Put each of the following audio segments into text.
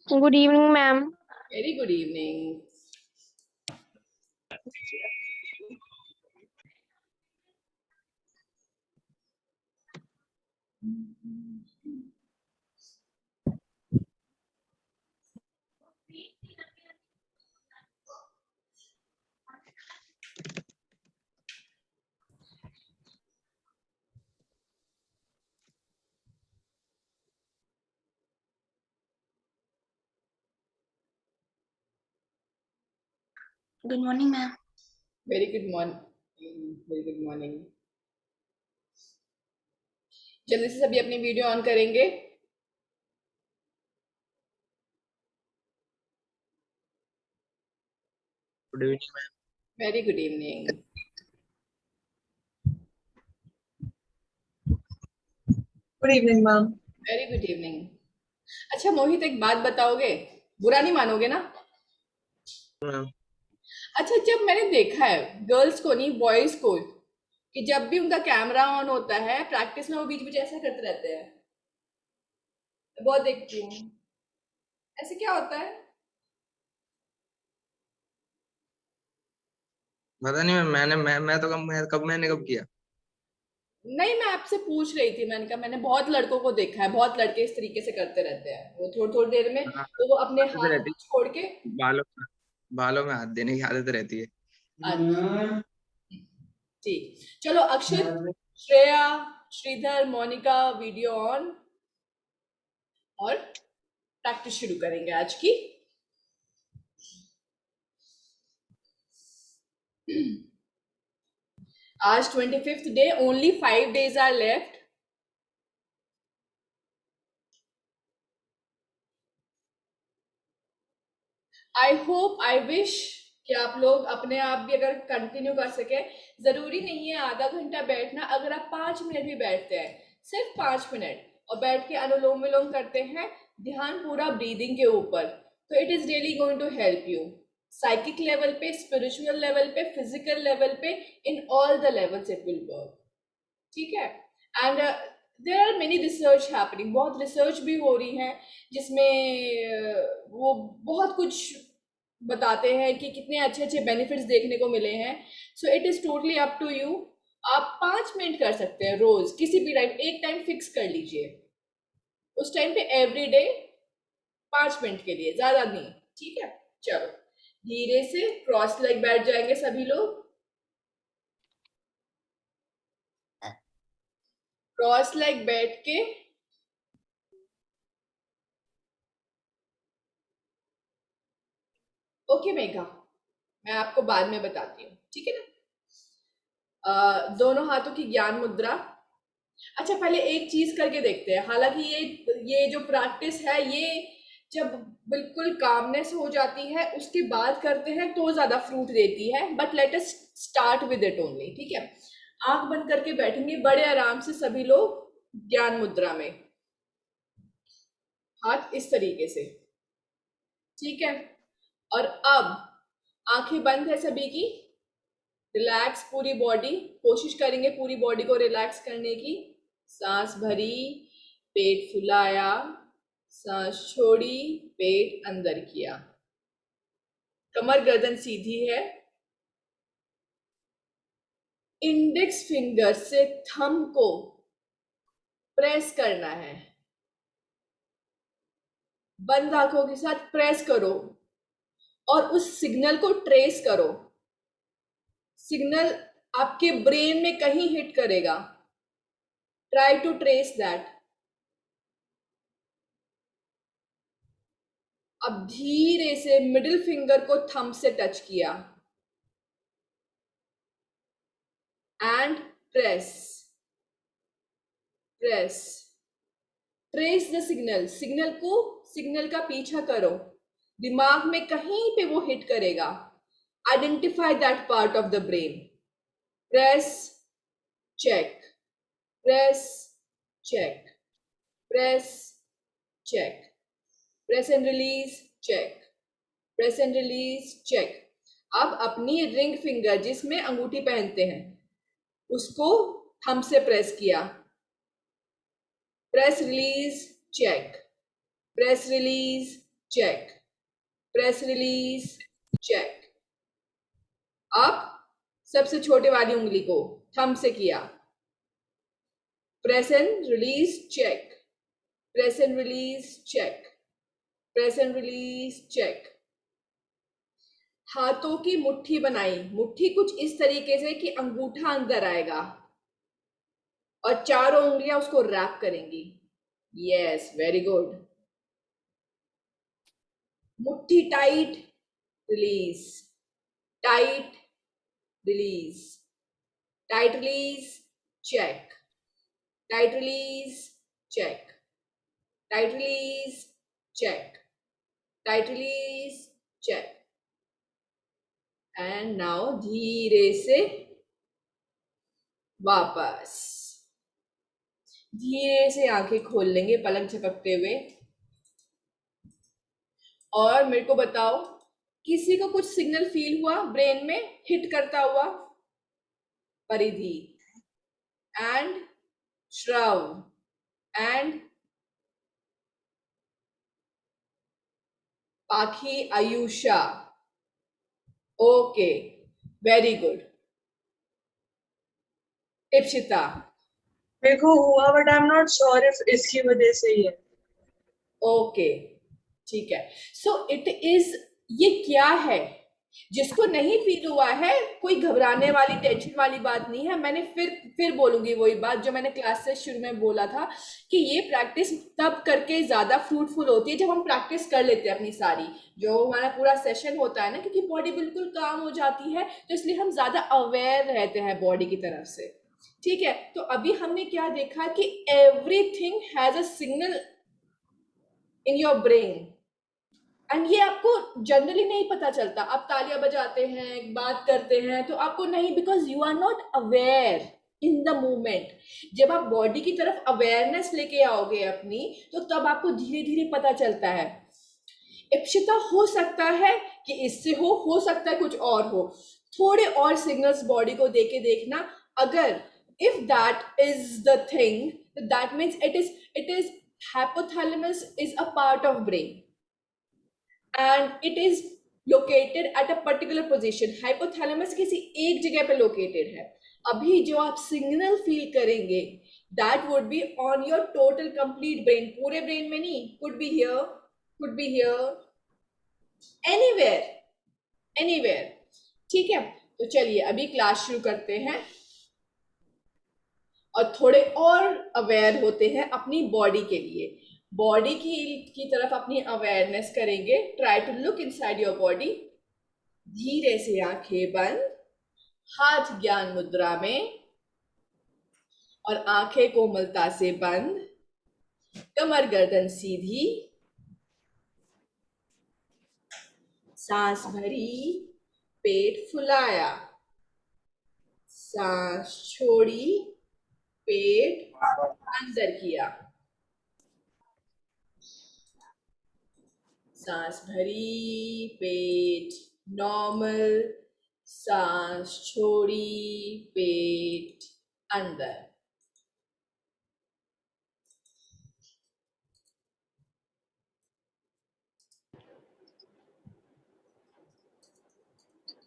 Good evening, ma'am. Very good evening. Good morning, ma'am. Very good morning. Very good morning. जल्दी से सभी अपनी video on करेंगे। Good evening ma'am. Very good evening. Good evening ma'am. Very good evening. अच्छा मोहित, एक बात बताओगे, बुरा नहीं मानोगे ना? मैम अच्छा, जब मैंने देखा है गर्ल्स को नहीं बॉयज को, कि जब भी उनका कैमरा ऑन होता है प्रैक्टिस में वो बीच बीच ऐसा करते रहते हैं, बहुत देखती हूँ। ऐसे क्या होता है? पता नहीं मैम, मैं तो मैंने कब किया? नहीं, मैं आपसे पूछ रही थी। मैंने कहा मैंने बहुत लड़कों को देखा है, बहुत लड़के इस तरीके से करते रहते हैं। वो थोड़ी थोड़ी देर में हाँ, वो अपने आदत हाथ रहती छोड़ के। है, बालों में हाथ देने की आदत रहती है। अच्छा, ठीक। चलो Akshit, Shreya, Shridhar, Monica, video on, और प्रैक्टिस शुरू करेंगे आज की। आज 25th day, only 5 days are left. I hope, I wish कि आप लोग अपने आप भी अगर कंटिन्यू कर सके। जरूरी नहीं है आधा घंटा बैठना, अगर आप 5 मिनट भी बैठते हैं, सिर्फ 5 मिनट, और बैठ के अनुलोम विलोम करते हैं, ध्यान पूरा ब्रीदिंग के ऊपर, तो it is really going to help you, psychic level पे, स्पिरिचुअल लेवल पे, फिजिकल लेवल पे, in all the levels it will work. ठीक है? And there are many research happening, बहुत रिसर्च भी हो रही है जिसमें वो बहुत कुछ बताते हैं कि कितने अच्छे अच्छे बेनिफिट्स देखने को मिले हैं। So it is totally up to you. आप 5 मिनट कर सकते हैं रोज, किसी भी टाइम, एक टाइम फिक्स कर लीजिए, उस टाइम पे एवरी डे 5 मिनट के लिए, ज्यादा नहीं। ठीक है? चलो धीरे से क्रॉस लेग बैठ जाएंगे सभी लोग। क्रॉस लेग बैठ के ओके मेघा, मैं आपको बाद में बताती हूँ, ठीक है ना? दोनों हाथों की ज्ञान मुद्रा। अच्छा, पहले एक चीज करके देखते हैं। हालांकि ये जो प्रैक्टिस है, ये जब बिल्कुल कामनेस हो जाती है उसके बाद करते हैं तो ज्यादा फ्रूट देती है, but let us start with it only. ठीक है? आंख बंद करके बैठेंगे बड़े आराम से सभी लोग, ज्ञान मुद्रा में, हाथ इस तरीके से। ठीक है? और अब आंखें बंद है सभी की, रिलैक्स पूरी बॉडी, कोशिश करेंगे पूरी बॉडी को रिलैक्स करने की। सांस भरी, पेट फुलाया, सांस छोड़ी, पेट अंदर किया, कमर गर्दन सीधी है। इंडेक्स फिंगर से थंब को प्रेस करना है, बंद आंखों के साथ प्रेस करो और उस सिग्नल को ट्रेस करो। सिग्नल आपके ब्रेन में कहीं हिट करेगा, ट्राई टू ट्रेस दैट। अब धीरे से मिडिल फिंगर को थंब से टच किया and press, press, trace the signal. Signal का पीछा करो, दिमाग में कहीं पे वो हिट करेगा, identify that part of the brain. Press, check, press, check, press, check, press and release, check, press and release, check. अब अपनी रिंग फिंगर जिसमें अंगूठी पहनते हैं उसको थंब से प्रेस किया, press release check, press release check, press release check. अब सबसे छोटे वाली उंगली को थंब से किया, press and release check, press and release check, press and release check. हाथों की मुट्ठी बनाई, मुट्ठी कुछ इस तरीके से कि अंगूठा अंदर आएगा और चारों उंगलियां उसको रैप करेंगी। Yes, very good. मुट्ठी tight, release, tight, release, tight release check, tight release check, tight release check, tight release check. And now धीरे से वापस, धीरे से आंखें खोल लेंगे पलक झपकते हुए। और मेरे को बताओ, किसी को कुछ सिग्नल फील हुआ ब्रेन में हिट करता हुआ? परिधि एंड श्रव एंड पाखी Ayusha. Okay, very good. Ipsita? मेरे को हुआ but I am not sure if इसकी वजह से ही है। ओके, ठीक है। सो इट इज, ये क्या है? जिसको नहीं फील हुआ है, कोई घबराने वाली टेंशन वाली बात नहीं है। मैंने फिर बोलूंगी वही बात जो मैंने क्लास से शुरू में बोला था कि ये प्रैक्टिस तब करके ज्यादा फ्रूटफुल होती है जब हम प्रैक्टिस कर लेते हैं अपनी सारी, जो हमारा पूरा सेशन होता है ना, क्योंकि बॉडी बिल्कुल काम हो जाती है, तो इसलिए हम ज्यादा अवेयर रहते हैं बॉडी की तरफ से। ठीक है, तो अभी हमने क्या देखा कि everything has a signal in your brain, and ये आपको जनरली नहीं पता चलता। आप तालियां बजाते हैं, बात करते हैं, तो आपको नहीं, because you are not aware in the moment. जब आप बॉडी की तरफ अवेयरनेस लेके आओगे अपनी, तो तब आपको धीरे धीरे पता चलता है। इप्सिता, हो सकता है कि इससे हो सकता है कुछ और हो। थोड़े और सिग्नल्स बॉडी को देके देखना। अगर if that is the thing, that means it is hypothalamus is a part of brain and it is located at a particular position. hypothalamus किसी एक जगह पे located है। अभी जो आप सिग्नल फील करेंगे that would be on your total complete brain, पूरे ब्रेन में नहीं, could be here, could be here, anywhere, anywhere। ठीक है, तो चलिए अभी क्लास शुरू करते हैं और थोड़े और अवेयर होते हैं अपनी बॉडी के लिए। बॉडी की तरफ अपनी अवेयरनेस करेंगे। Try to look inside your body. धीरे से आंखें बंद, हाथ ज्ञान मुद्रा में, और आंखें कोमलता से बंद, कमर गर्दन सीधी, सांस भरी, पेट फुलाया, सांस छोड़ी, पेट अंदर किया, सांस भरी, पेट नॉर्मल, सांस छोड़ी, पेट अंदर।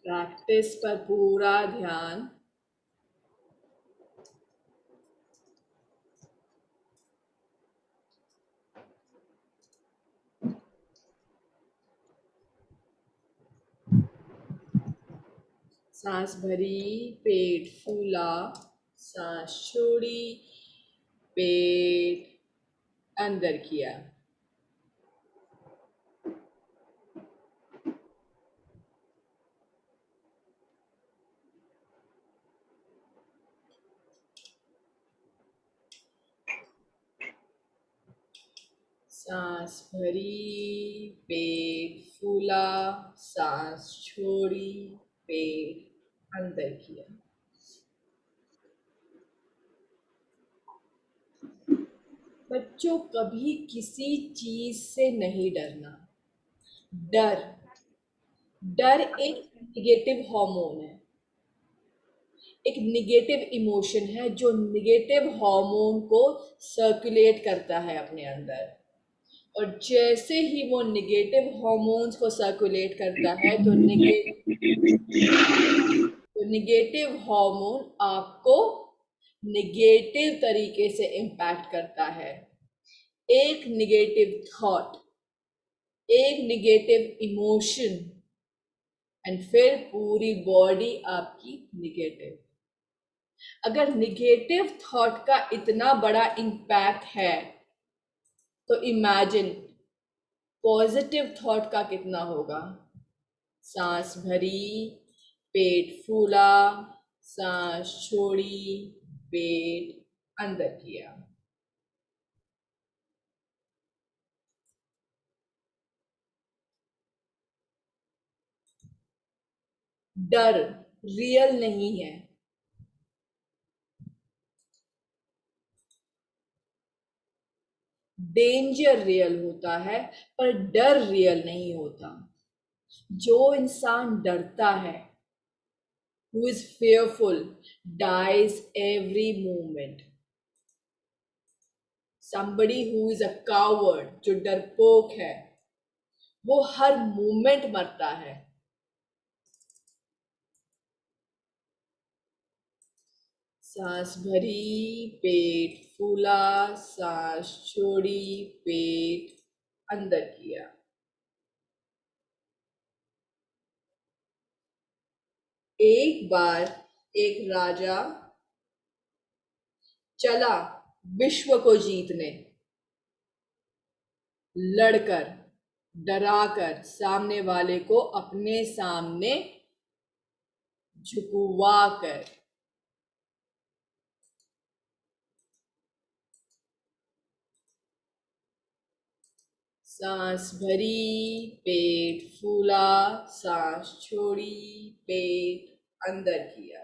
प्रैक्टिस पर पूरा ध्यान। सांस भरी, पेट फूला, सांस छोड़ी, पेट अंदर किया। सांस भरी, पेट फूला, सांस छोड़ी, पेट अंदर किया। बच्चों, कभी किसी चीज से नहीं डरना। डर एक नेगेटिव हार्मोन है। एक निगेटिव इमोशन है जो निगेटिव हार्मोन को सर्कुलेट करता है अपने अंदर, और जैसे ही वो निगेटिव हार्मोन्स को सर्कुलेट करता है तो निगेटिव हार्मोन आपको निगेटिव तरीके से इम्पैक्ट करता है। एक निगेटिव थॉट, एक निगेटिव इमोशन, एंड फिर पूरी बॉडी आपकी निगेटिव। अगर निगेटिव थॉट का इतना बड़ा इम्पैक्ट है तो इमेजिन पॉजिटिव थॉट का कितना होगा। सांस भरी, पेट फूला, सांस छोड़ी, पेट अंदर किया। डर रियल नहीं है, डेंजर रियल होता है, पर डर रियल नहीं होता। जो इंसान डरता है, who is fearful, dies every moment. Somebody who is a coward, जो डरपोक है, वो हर मोमेंट मरता है। सांस भरी, पेट फूला, सांस छोड़ी, पेट अंदर किया। एक बार एक राजा चला विश्व को जीतने, लड़कर, डराकर, सामने वाले को अपने सामने झुकवा कर। सांस भरी, पेट फूला, सांस छोड़ी, पेट अंदर किया।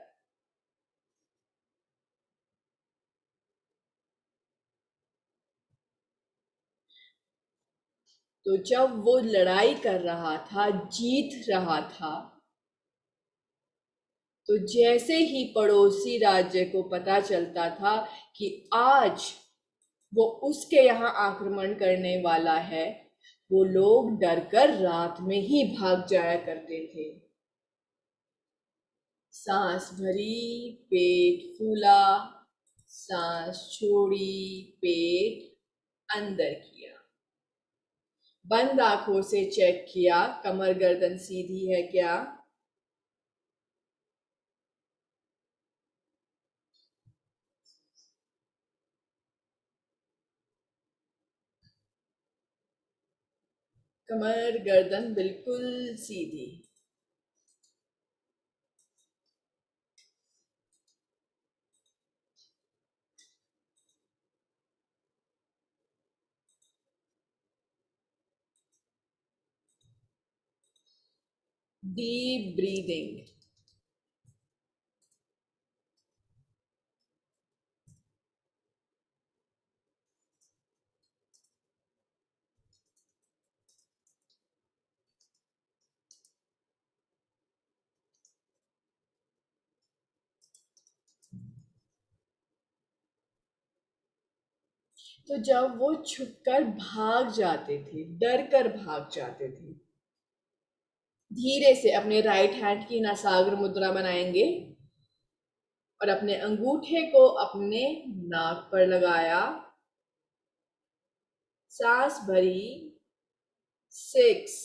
तो जब वो लड़ाई कर रहा था, जीत रहा था, तो जैसे ही पड़ोसी राज्य को पता चलता था कि आज वो उसके यहाँ आक्रमण करने वाला है, वो लोग डरकर रात में ही भाग जाया करते थे। सांस भरी, पेट फूला, सांस छोड़ी, पेट अंदर किया। बंद आंखों से चेक किया कमर गर्दन सीधी है क्या। कमर गर्दन बिल्कुल सीधी। Deep breathing. तो जब वो छुपकर भाग जाते थे, डर कर भाग जाते थे, धीरे से अपने राइट हैंड की नासाग्र मुद्रा बनाएंगे और अपने अंगूठे को अपने नाक पर लगाया। सांस भरी। 6,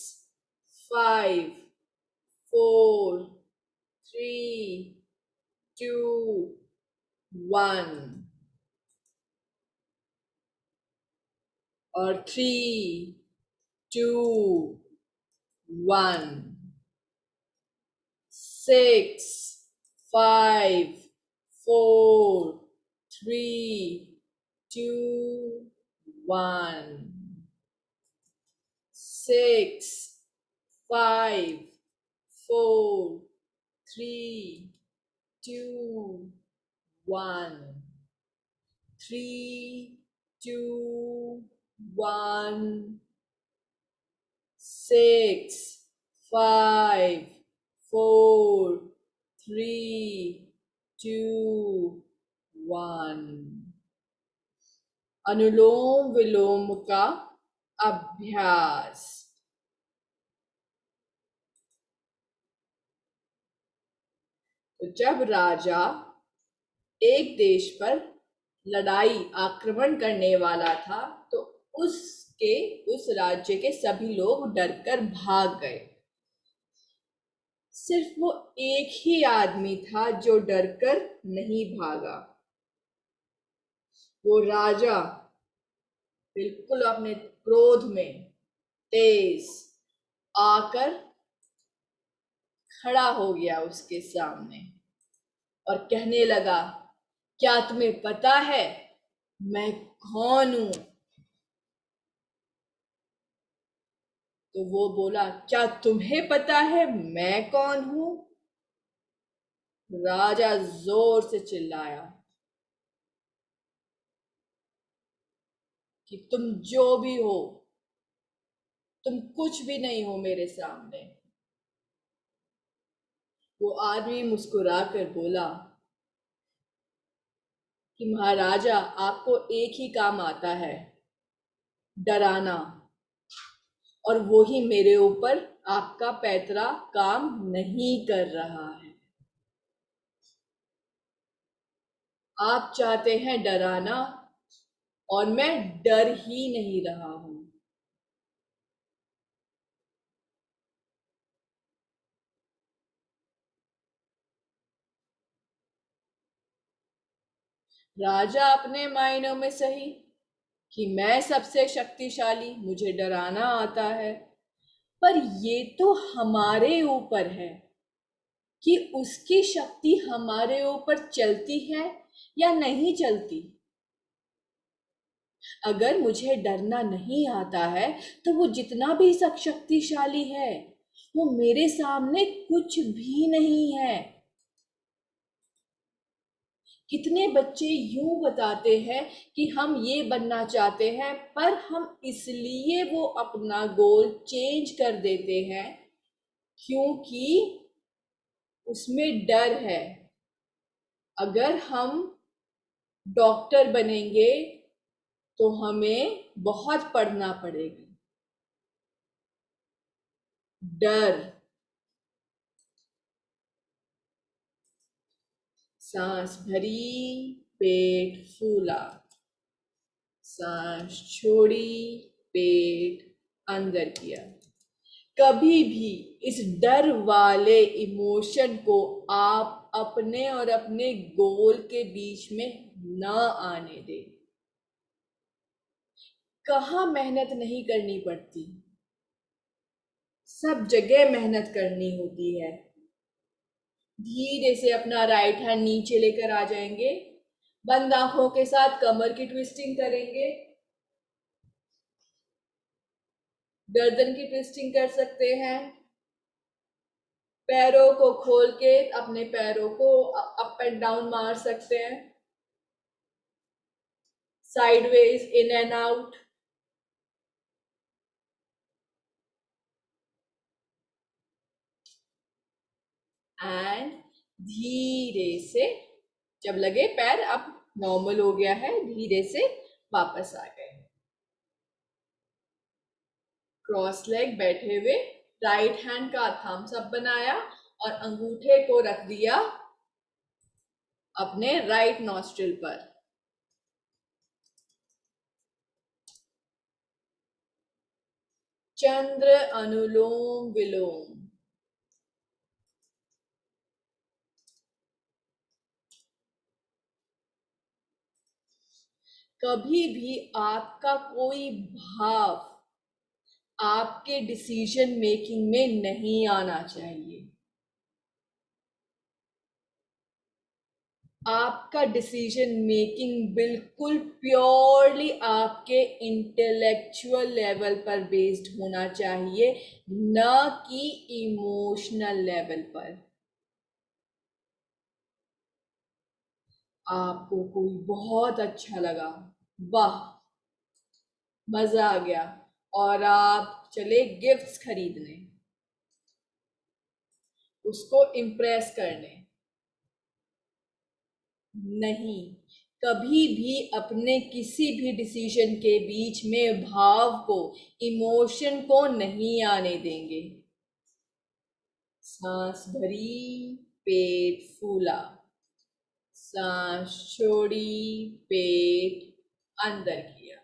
5, 4, 3, 2, 1 और 3, 2, 1, 6, 5, 4, 3, 2, 1, 6, 5, 4, 3, 2, 1, 3, 2, 1, 6, 5, 4, 3, 2 1। अनुलोम विलोम का अभ्यास। तो जब राजा एक देश पर लड़ाई आक्रमण करने वाला था तो उस राज्य के सभी लोग डरकर भाग गए। सिर्फ वो एक ही आदमी था जो डरकर नहीं भागा। वो राजा बिल्कुल अपने क्रोध में तेज आकर खड़ा हो गया उसके सामने और कहने लगा, क्या तुम्हें पता है मैं कौन हूं? तो वो बोला, क्या तुम्हें पता है मैं कौन हूं? राजा जोर से चिल्लाया कि तुम जो भी हो, तुम कुछ भी नहीं हो मेरे सामने। वो आदमी मुस्कुरा कर बोला कि महाराजा, आपको एक ही काम आता है, डराना, और वो ही मेरे ऊपर आपका पैतरा काम नहीं कर रहा है। आप चाहते हैं डराना और मैं डर ही नहीं रहा हूं। राजा अपने मायनों में सही कि मैं सबसे शक्तिशाली, मुझे डराना आता है, पर ये तो हमारे ऊपर है कि उसकी शक्ति हमारे ऊपर चलती है या नहीं चलती। अगर मुझे डरना नहीं आता है तो वो जितना भी शक्तिशाली है वो मेरे सामने कुछ भी नहीं है। कितने बच्चे यूं बताते हैं कि हम ये बनना चाहते हैं, पर हम इसलिए वो अपना गोल चेंज कर देते हैं क्योंकि उसमें डर है। अगर हम डॉक्टर बनेंगे तो हमें बहुत पढ़ना पड़ेगा। डर। सांस भरी, पेट फूला, सांस छोड़ी, पेट अंदर किया। कभी भी इस डर वाले इमोशन को आप अपने और अपने गोल के बीच में न आने दें। कहाँ मेहनत नहीं करनी पड़ती, सब जगह मेहनत करनी होती है। धीरे से अपना राइट हैंड नीचे लेकर आ जाएंगे, बंद आंखों के साथ कमर की ट्विस्टिंग करेंगे, गर्दन की ट्विस्टिंग कर सकते हैं, पैरों को खोल के अपने पैरों को अप एंड डाउन मार सकते हैं, sideways, in and out. And धीरे से जब लगे पैर अब नॉर्मल हो गया है, धीरे से वापस आ गए। क्रॉस लेग बैठे हुए, राइट हैंड का थम्स अप बनाया और अंगूठे को रख दिया अपने राइट नॉस्ट्रिल पर। चंद्र अनुलोम विलोम। कभी भी आपका कोई भाव आपके डिसीजन मेकिंग में नहीं आना चाहिए। आपका डिसीजन मेकिंग बिल्कुल प्योरली आपके इंटेलेक्चुअल लेवल पर बेस्ड होना चाहिए, न कि इमोशनल लेवल पर। आपको कोई बहुत अच्छा लगा, वाह मजा आ गया, और आप चले गिफ्ट्स खरीदने, उसको इम्प्रेस करने। नहीं, कभी भी अपने किसी भी डिसीजन के बीच में भाव को, इमोशन को नहीं आने देंगे। सांस भरी, पेट फूला, सांस छोड़ी, पेट अंदर किया।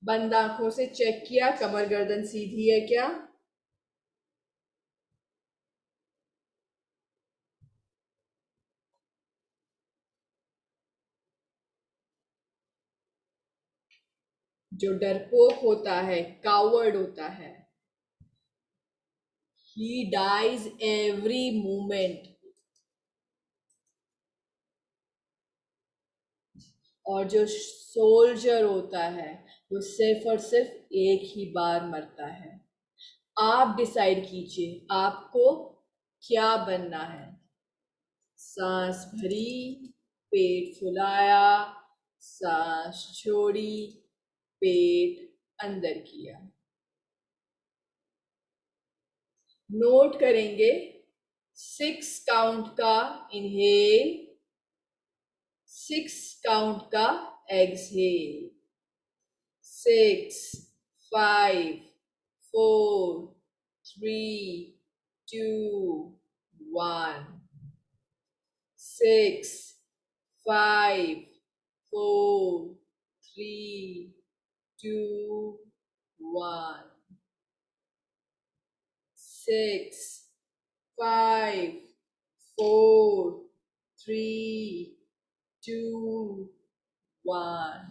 बंद आंखों से चेक किया कमर गर्दन सीधी है क्या? जो डरपोक होता है, कावर्ड होता है, he dies every moment। और जो सोल्जर होता है वो सिर्फ और सिर्फ एक ही बार मरता है। आप डिसाइड कीजिए आपको क्या बनना है। सांस भरी, पेट फुलाया, सांस छोड़ी, पेट अंदर किया। नोट करेंगे 6 काउंट का इनहेल, 6 काउंट का एक्सहेल। 6, 5, 4, 3, 2, 1। 6, 5, 4, 3, 2, 1। 6, 5, 4, 3, 2, 1।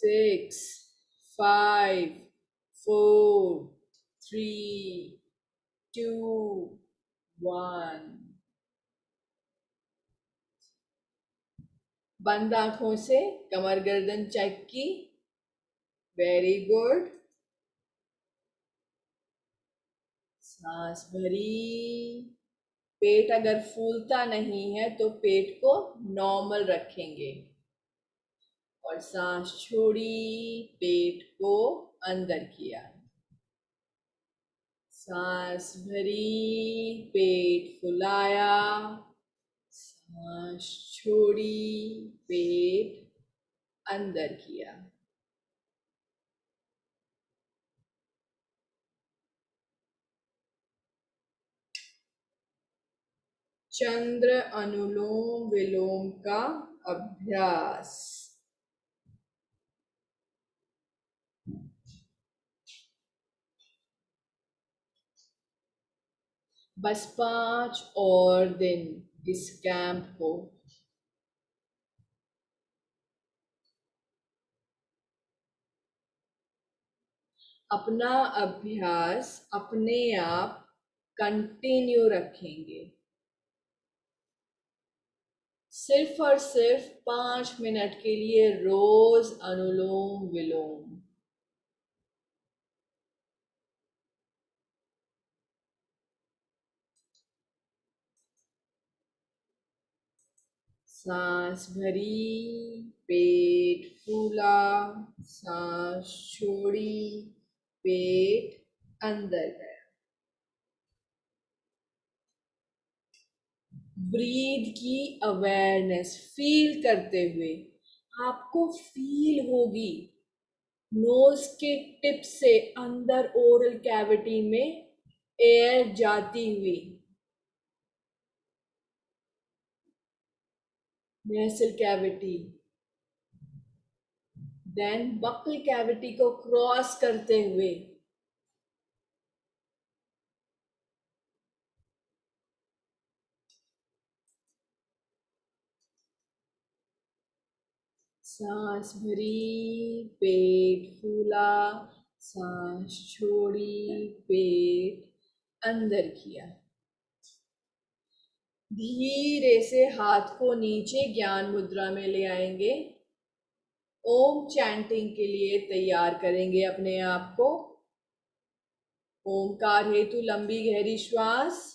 6, 5, 4, 3, 2, 1। बंद आंखों से कमर गर्दन चेक की। Very good. सांस भरी। पेट अगर फूलता नहीं है तो पेट को नॉर्मल रखेंगे और सांस छोड़ी, पेट को अंदर किया। सांस भरी, पेट फुलाया, सांस छोड़ी, पेट अंदर किया। चंद्र अनुलोम विलोम का अभ्यास। बस 5 और दिन इस कैंप को। अपना अभ्यास अपने आप कंटिन्यू रखेंगे। सिर्फ और सिर्फ 5 मिनट के लिए रोज अनुलोम विलोम। सांस भरी, पेट फूला, सांस छोड़ी, पेट अंदर गया। ब्रीथ की अवेयरनेस फील करते हुए आपको फील होगी नोज के टिप से अंदर ओरल कैविटी में एयर जाती हुई। Nasal cavity, then buccal cavity को क्रॉस करते हुए सांस भरी, पेट फूला, सांस छोड़ी, पेट अंदर किया। धीरे से हाथ को नीचे ज्ञान मुद्रा में ले आएंगे। ओम चैंटिंग के लिए तैयार करेंगे अपने आप को। ओमकार हेतु लंबी गहरी श्वास।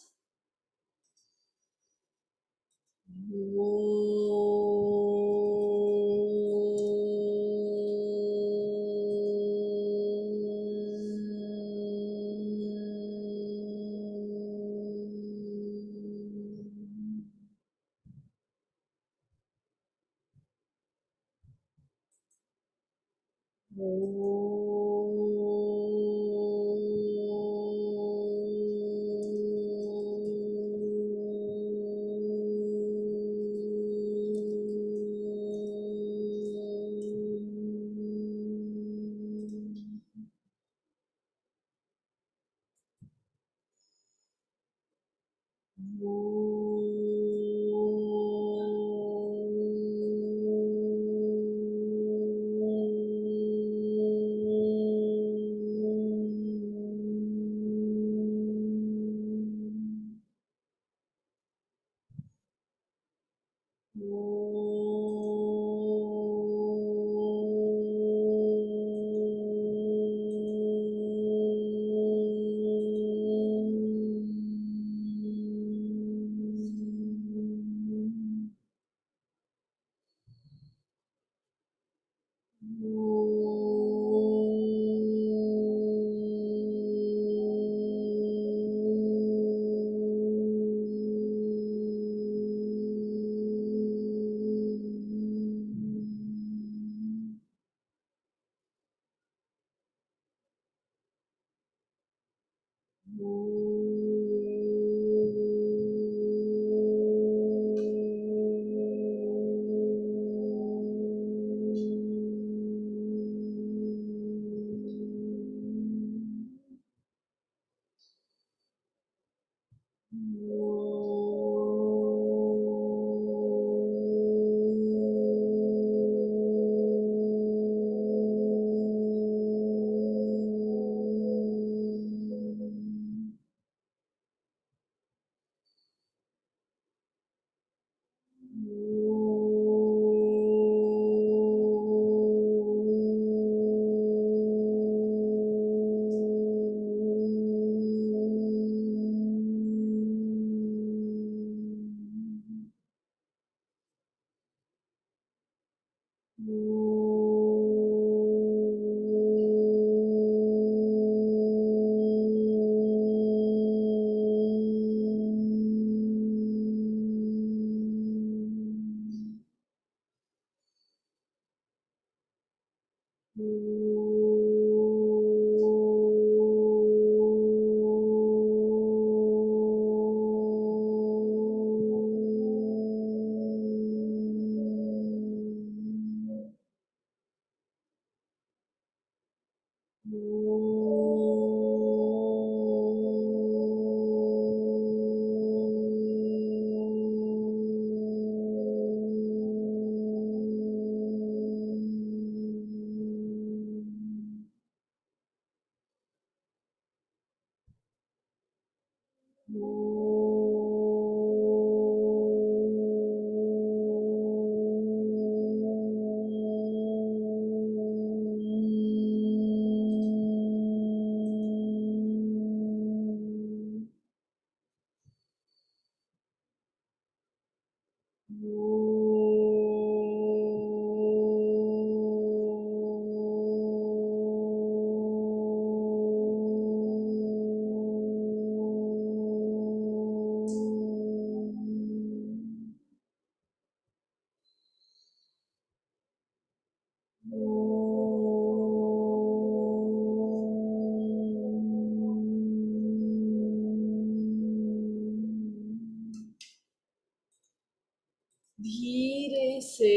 धीरे से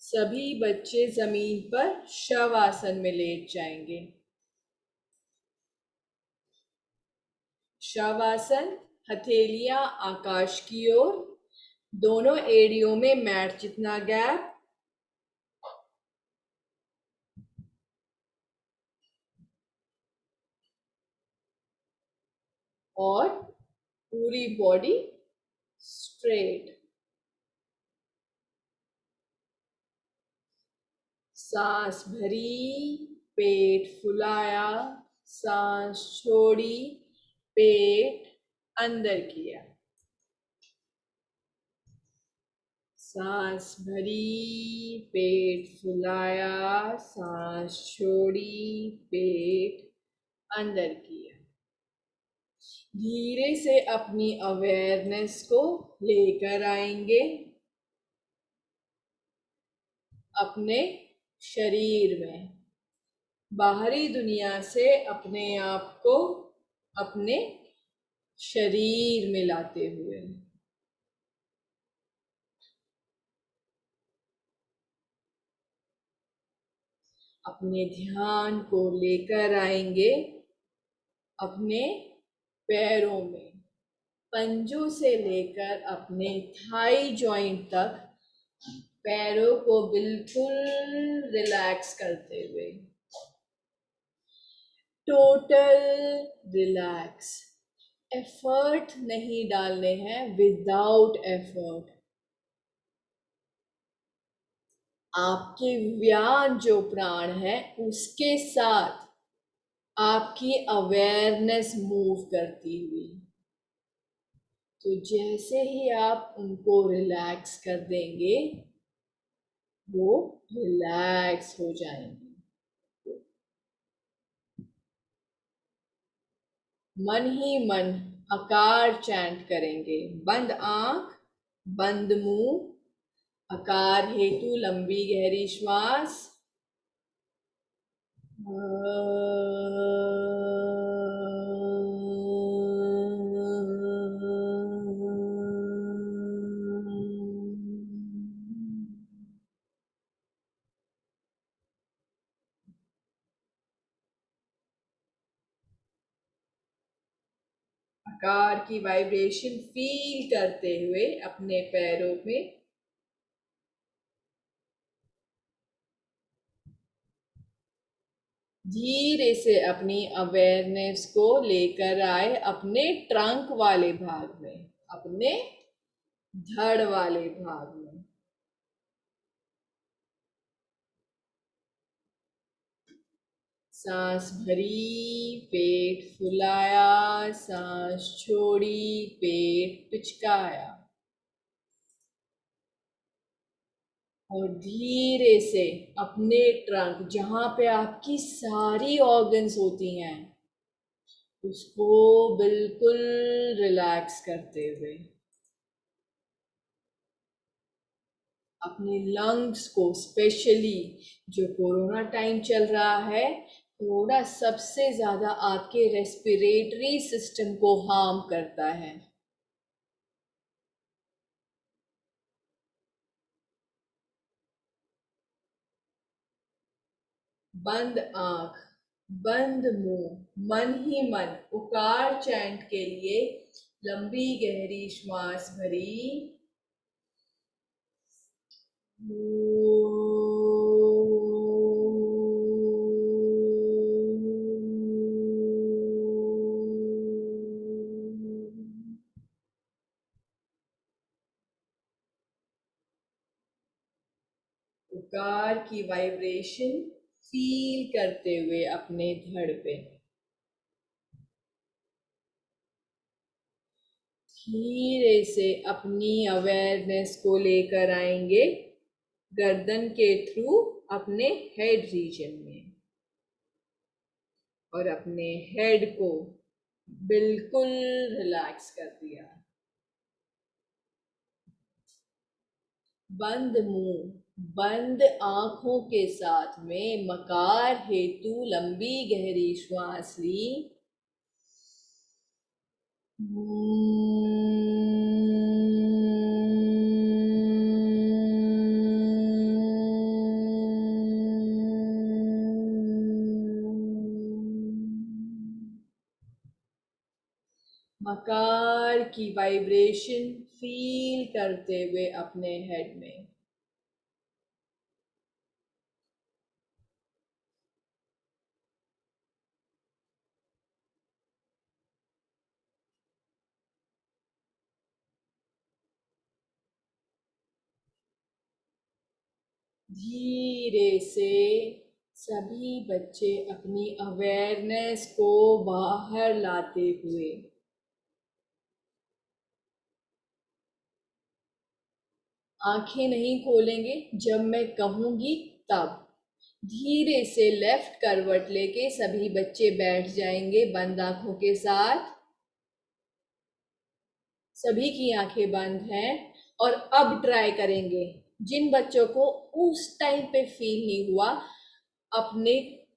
सभी बच्चे जमीन पर शवासन में लेट जाएंगे। शवासन, हथेलियां आकाश की ओर, दोनों एड़ियों में मैट जितना गैप, और पूरी बॉडी स्ट्रेट। सांस भरी, पेट फुलाया, सांस छोड़ी, पेट अंदर किया। सांस भरी, पेट फुलाया, सांस छोड़ी, पेट अंदर किया। धीरे से अपनी अवेयरनेस को लेकर आएंगे अपने शरीर में, बाहरी दुनिया से अपने आप को अपने शरीर में लाते हुए। अपने ध्यान को लेकर आएंगे अपने पैरों में, पंजों से लेकर अपने थाई जॉइंट तक पैरों को बिल्कुल रिलैक्स करते हुए। टोटल रिलैक्स, एफर्ट नहीं डालने हैं, विदाउट एफर्ट, आपके व्यान जो प्राण है उसके साथ आपकी अवेयरनेस मूव करती हुई। तो जैसे ही आप उनको रिलैक्स कर देंगे वो रिलैक्स हो जाएंगे। मन ही मन आकार चैंट करेंगे, बंद आंख बंद मुंह, आकार हेतु लंबी गहरी श्वास। आकार की वाइब्रेशन फील करते हुए अपने पैरों में धीरे से अपनी अवेयरनेस को लेकर आए अपने ट्रंक वाले भाग में, अपने धड़ वाले भाग में। सांस भरी, पेट फुलाया, सांस छोड़ी, पेट पिचकाया और धीरे से अपने ट्रंक जहां पे आपकी सारी ऑर्गन्स होती हैं उसको बिल्कुल रिलैक्स करते हुए अपने लंग्स को, स्पेशली जो कोरोना टाइम चल रहा है, कोरोना सबसे ज्यादा आपके रेस्पिरेटरी सिस्टम को हार्म करता है। बंद आंख बंद मुंह, मन ही मन उकार चैंट के लिए लंबी गहरी श्वास भरी। उकार की वाइब्रेशन फील करते हुए अपने धड़ पे धीरे से अपनी अवेयरनेस को लेकर आएंगे गर्दन के थ्रू अपने हेड रीजन में और अपने हेड को बिल्कुल रिलैक्स कर दिया। बंद मुंह बंद आंखों के साथ में मकार हेतु लंबी गहरी श्वास ली। मकार की वाइब्रेशन फील करते हुए अपने हेड में धीरे से सभी बच्चे अपनी अवेयरनेस को बाहर लाते हुए आंखें नहीं खोलेंगे। जब मैं कहूंगी तब धीरे से लेफ्ट करवट लेके सभी बच्चे बैठ जाएंगे बंद आंखों के साथ। सभी की आंखें बंद हैं और अब ट्राई करेंगे जिन बच्चों को उस टाइम पे फील नहीं हुआ, अपने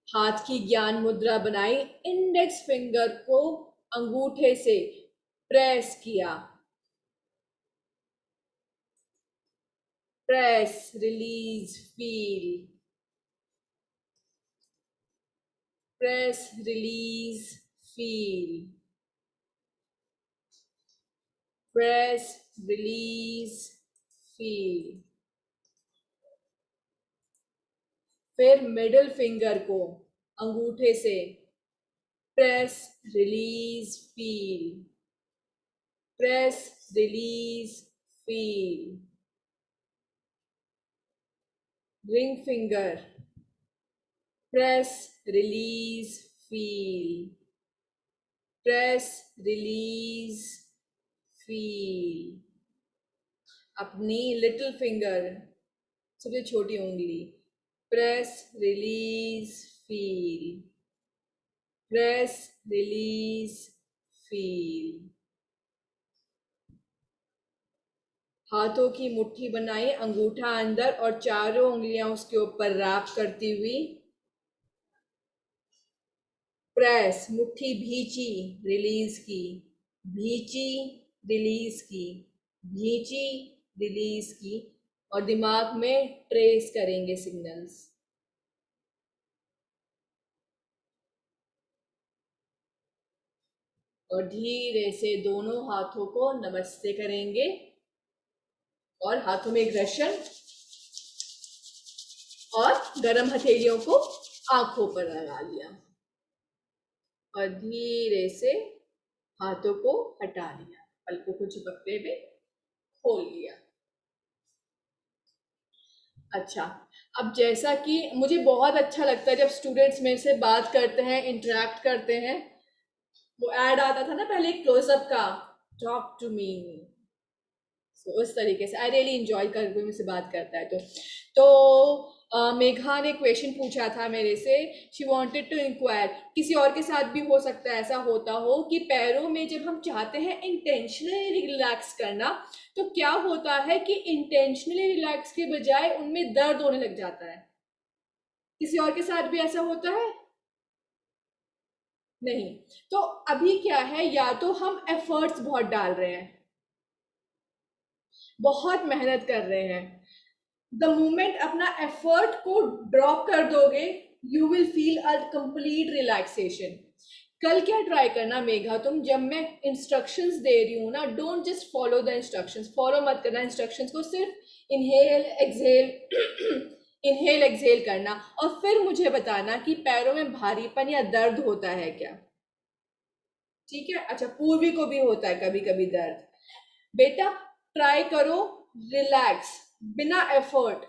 हाथ की ज्ञान मुद्रा बनाई, इंडेक्स फिंगर को अंगूठे से प्रेस किया, press release feel, press release feel, press release feel. फिर मिडिल फिंगर को अंगूठे से press release feel, press release feel. ring finger, press, release, feel, press, release, feel. अपनी लिटिल फिंगर, सबसे छोटी उंगली, press, release, feel, press, release, feel. हाथों की मुट्ठी बनाई, अंगूठा अंदर और चारों उंगलियां उसके ऊपर रैप करती हुई. प्रेस, मुट्ठी भींची, रिलीज की, भींची, रिलीज की, भींची, रिलीज की, और दिमाग में ट्रेस करेंगे सिग्नल्स. और धीरे से दोनों हाथों को नमस्ते करेंगे और हाथों में ग्रेशन और गरम हथेलियों को आंखों पर लगा लिया और धीरे से हाथों को हटा लिया, पलकों को झपकते हुए खोल लिया. अच्छा, अब जैसा कि मुझे बहुत अच्छा लगता है जब स्टूडेंट्स मेरे से बात करते हैं, इंटरेक्ट करते हैं. वो ऐड आता था ना पहले क्लोजअप का, टॉक टू मी, उस तरीके से आई रियली इंजॉय कर कोई मुझसे बात करता है. मेघा ने क्वेश्चन पूछा था मेरे से, शी वांटेड टू इंक्वायर, किसी और के साथ भी हो सकता है ऐसा होता हो कि पैरों में जब हम चाहते हैं इंटेंशनली रिलैक्स करना, तो क्या होता है कि इंटेंशनली रिलैक्स के बजाय उनमें दर्द होने लग जाता है. किसी और के साथ भी ऐसा होता है? नहीं. तो अभी क्या है, या तो हम एफर्ट्स बहुत डाल रहे हैं, बहुत मेहनत कर रहे हैं. द मोमेंट अपना एफर्ट को ड्रॉप कर दोगे, you will feel a complete relaxation. कल क्या ट्राई करना मेघा, तुम जब मैं इंस्ट्रक्शंस दे रही हूँ ना, don't just follow the instructions, follow मत करना इंस्ट्रक्शंस को, सिर्फ इनहेल एक्सहेल इनहेल एक्सहेल करना, और फिर मुझे बताना कि पैरों में भारीपन या दर्द होता है क्या. ठीक है. अच्छा, पूर्वी को भी होता है कभी कभी दर्द. बेटा ट्राई करो रिलैक्स, बिना एफर्ट.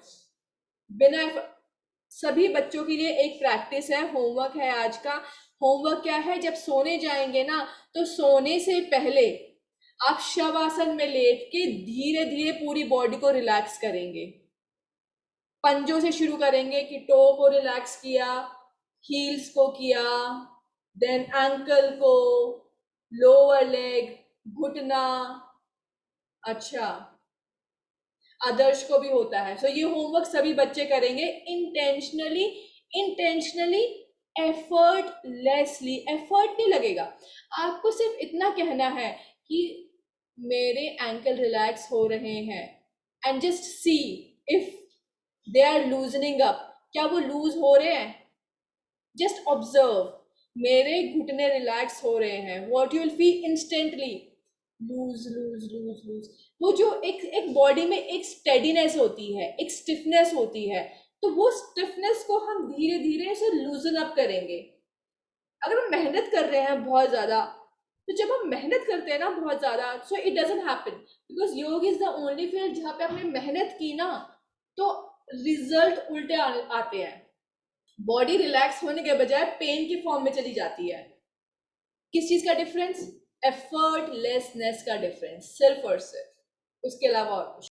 सभी बच्चों के लिए एक प्रैक्टिस है, होमवर्क है आज का. होमवर्क क्या है, जब सोने जाएंगे ना, तो सोने से पहले आप शवासन में लेट के धीरे धीरे पूरी बॉडी को रिलैक्स करेंगे. पंजों से शुरू करेंगे कि टो को रिलैक्स किया, हील्स को किया, देन एंकल को, लोअर लेग, घुटना. अच्छा, आदर्श को भी होता है. सो ये होमवर्क सभी बच्चे करेंगे इंटेंशनली एफर्टलेसली. एफर्ट नहीं लगेगा, आपको सिर्फ इतना कहना है कि मेरे एंकल रिलैक्स हो रहे हैं, and just see if they are loosening up. क्या वो लूज हो रहे हैं? जस्ट ऑब्जर्व, मेरे घुटने रिलैक्स हो रहे हैं. What you will feel instantly, loose loose loose loose. वो जो एक बॉडी में एक स्टेडीनेस होती है, एक स्टिफनेस होती है, तो वो स्टिफनेस को हम धीरे धीरे से लूजन अप करेंगे. अगर हम मेहनत कर रहे हैं बहुत ज्यादा, तो जब हम मेहनत करते हैं ना बहुत ज्यादा, so it doesn't happen, because योग इज द ओनली फील्ड जहाँ पे हमने मेहनत की ना, तो रिजल्ट उल्टे आते हैं. बॉडी रिलैक्स होने के बजाय पेन की फॉर्म में चली जाती है. किस चीज का डिफरेंस? एफर्टलेसनेस का डिफरेंस, सिर्फ और सिर्फ, उसके अलावा और कुछ.